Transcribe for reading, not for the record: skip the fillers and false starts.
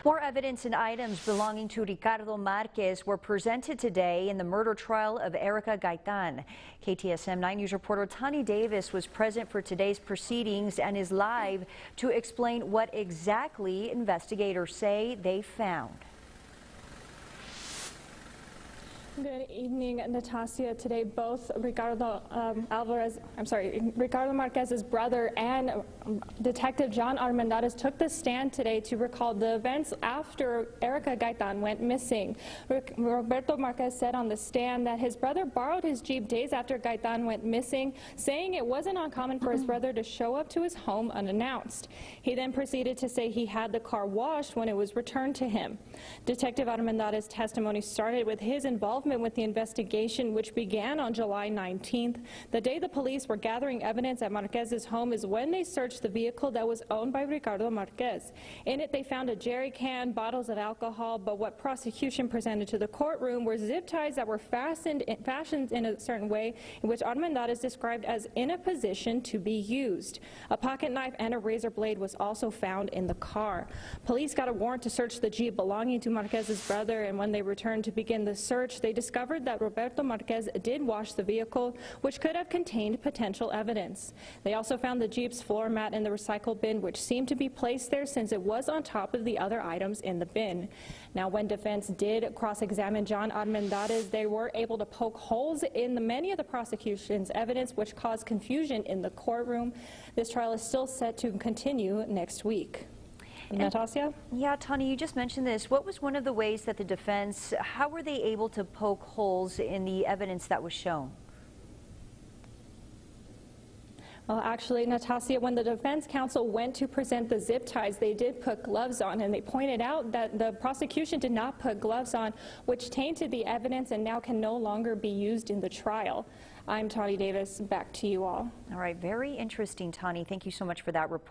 More evidence and items belonging to Ricardo Marquez were presented today in the murder trial of Erica Gaitan. KTSM 9 News reporter Tani Davis was present for today's proceedings and is live to explain what exactly investigators say they found. Good evening, Natasha. Today, both Ricardo Marquez's brother and Detective John Armendariz took the stand today to recall the events after Erica Gaitan went missing. Roberto Marquez said on the stand that his brother borrowed his Jeep days after Gaitan went missing, saying it wasn't uncommon for his brother to show up to his home unannounced. He then proceeded to say he had the car washed when it was returned to him. Detective Armendariz's testimony started with his involvement with the investigation, which began on July 19th. The day the police were gathering evidence at Marquez's home is when they searched the vehicle that was owned by Ricardo Marquez. In it, they found a jerry can, bottles of alcohol, but what prosecution presented to the courtroom were zip ties that were fashioned in a certain way, in which Armendariz described as in a position to be used. A pocket knife and a razor blade was also found in the car. Police got a warrant to search the Jeep belonging to Marquez's brother, and when they returned to begin the search, they discovered that Roberto Marquez did wash the vehicle, which could have contained potential evidence. They also found the Jeep's floor mat in the recycle bin, which seemed to be placed there since it was on top of the other items in the bin. Now, when defense did cross-examine John Armendariz, they were able to poke holes in many of the prosecution's evidence, which caused confusion in the courtroom. This trial is still set to continue next week. Natasha? Yeah, Tani, you just mentioned this. What was one of the ways that the defense, how were they able to poke holes in the evidence that was shown? Well, actually, Natasha, when the defense counsel went to present the zip ties, they did put gloves on, and they pointed out that the prosecution did not put gloves on, which tainted the evidence and now can no longer be used in the trial. I'm Tani Davis. Back to you all. All right, very interesting, Tani. Thank you so much for that report.